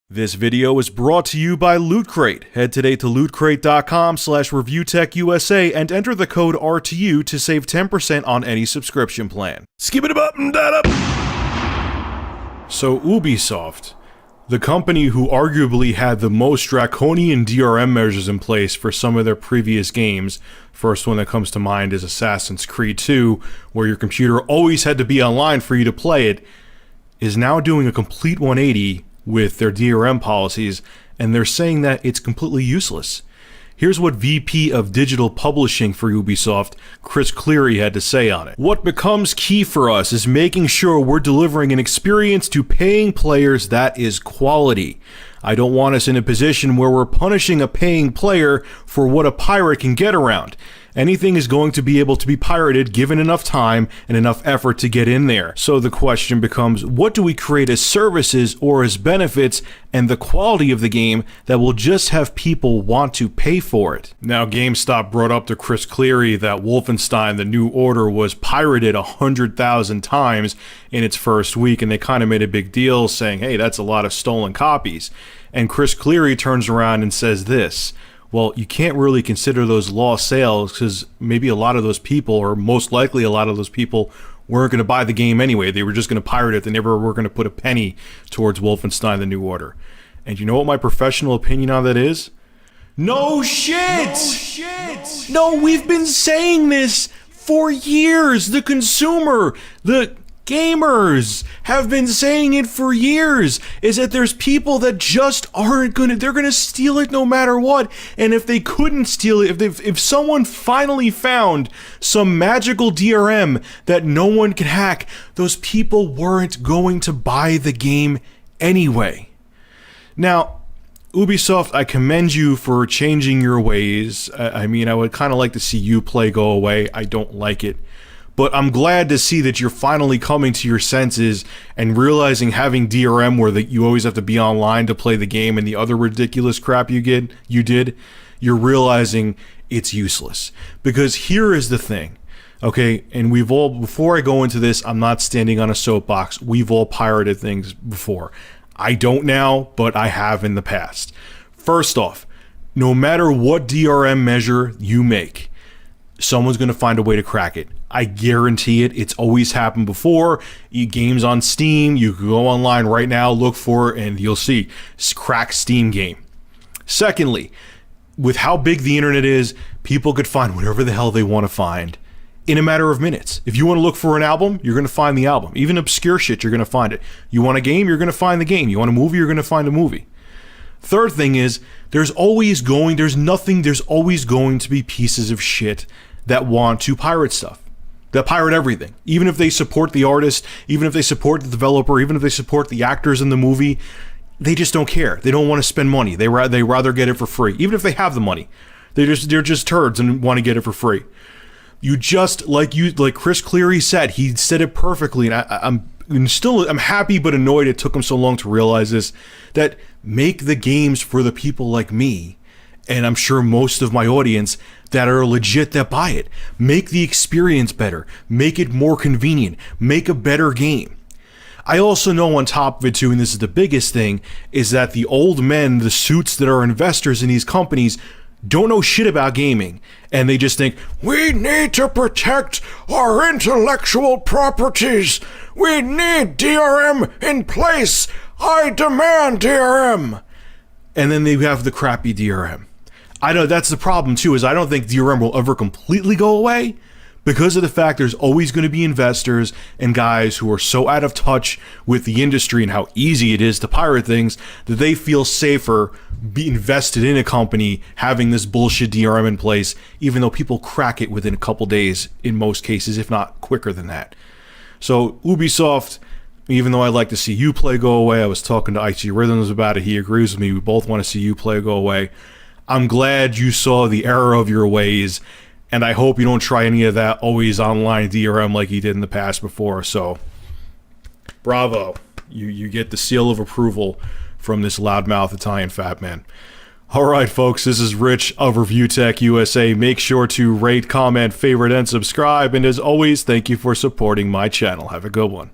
This video is brought to you by Loot Crate. Head today to lootcrate.com/reviewtechusa and enter the code RTU to save 10% on any subscription plan. Skip it up and that up. So Ubisoft, the company who arguably had the most draconian DRM measures in place for some of their previous games, first one that comes to mind is Assassin's Creed 2, where your computer always had to be online for you to play it, is now doing a complete 180 with their DRM policies, and they're saying that it's completely useless. Here's what VP of Digital Publishing for Ubisoft, Chris Cleary, had to say on it. What becomes key for us is making sure we're delivering an experience to paying players that is quality. I don't want us in a position where we're punishing a paying player for what a pirate can get around. Anything is going to be able to be pirated given enough time and enough effort to get in there. So the question becomes, what do we create as services or as benefits and the quality of the game that will just have people want to pay for it? Now, GameStop brought up to Chris Cleary that Wolfenstein: The New Order was pirated 100,000 times in its first week, and they kind of made a big deal saying, hey, that's a lot of stolen copies. And Chris Cleary turns around and says this: well, you can't really consider those lost sales because maybe a lot of those people, or most likely a lot of those people, weren't going to buy the game anyway. They were just going to pirate it. They never were going to put a penny towards Wolfenstein: The New Order. And you know what my professional opinion on that is? No shit! No shit! No, we've been saying this for years. The consumer, the gamers have been saying it for years, is that there's people that just aren't gonna, they're gonna steal it no matter what. And if they couldn't steal it, if someone finally found some magical DRM that no one could hack, those people weren't going to buy the game anyway. Now, Ubisoft, I commend you for changing your ways. I mean, I would kind of like to see Uplay go away. I don't like it. But I'm glad to see that you're finally coming to your senses and realizing having DRM where you always have to be online to play the game and the other ridiculous crap you did, you're realizing it's useless. Because here is the thing, okay, and we've all, before I go into this, I'm not standing on a soapbox, we've all pirated things before. I don't now, but I have in the past. First off, no matter what DRM measure you make, someone's going to find a way to crack it. I guarantee it. It's always happened before. Games on Steam, you can go online right now, look for it, and you'll see crack Steam game. Secondly, with how big the internet is, people could find whatever the hell they want to find in a matter of minutes. If you want to look for an album, you're going to find the album. Even obscure shit, you're going to find it. You want a game, you're going to find the game. You want a movie, you're going to find a movie. Third thing is, there's always going to be pieces of shit that want to pirate stuff. That pirate everything. Even if they support the artist, even if they support the developer, even if they support the actors in the movie, they just don't care. They don't want to spend money. They rather get it for free. Even if they have the money, they're just turds and want to get it for free. You just, like Chris Cleary said, he said it perfectly, and I'm happy but annoyed it took him so long to realize this, that make the games for the people like me, and I'm sure most of my audience that are legit that buy it. Make the experience better. Make it more convenient. Make a better game. I also know on top of it too, and this is the biggest thing, is that the old men, the suits that are investors in these companies, don't know shit about gaming. And they just think, we need to protect our intellectual properties. We need DRM in place. I demand DRM. And then they have the crappy DRM. I know that's the problem too, is I don't think DRM will ever completely go away because of the fact there's always going to be investors and guys who are so out of touch with the industry and how easy it is to pirate things that they feel safer be invested in a company having this bullshit DRM in place, even though people crack it within a couple days in most cases, if not quicker than that. So Ubisoft, even though I'd like to see Uplay go away, I was talking to Icy Rhythms about it, he agrees with me, we both want to see Uplay go away. I'm glad you saw the error of your ways, and I hope you don't try any of that always online DRM like you did in the past before. So, bravo. You get the seal of approval from this loudmouth Italian fat man. Alright folks, this is Rich of Review Tech USA. Make sure to rate, comment, favorite, and subscribe, and as always, thank you for supporting my channel. Have a good one.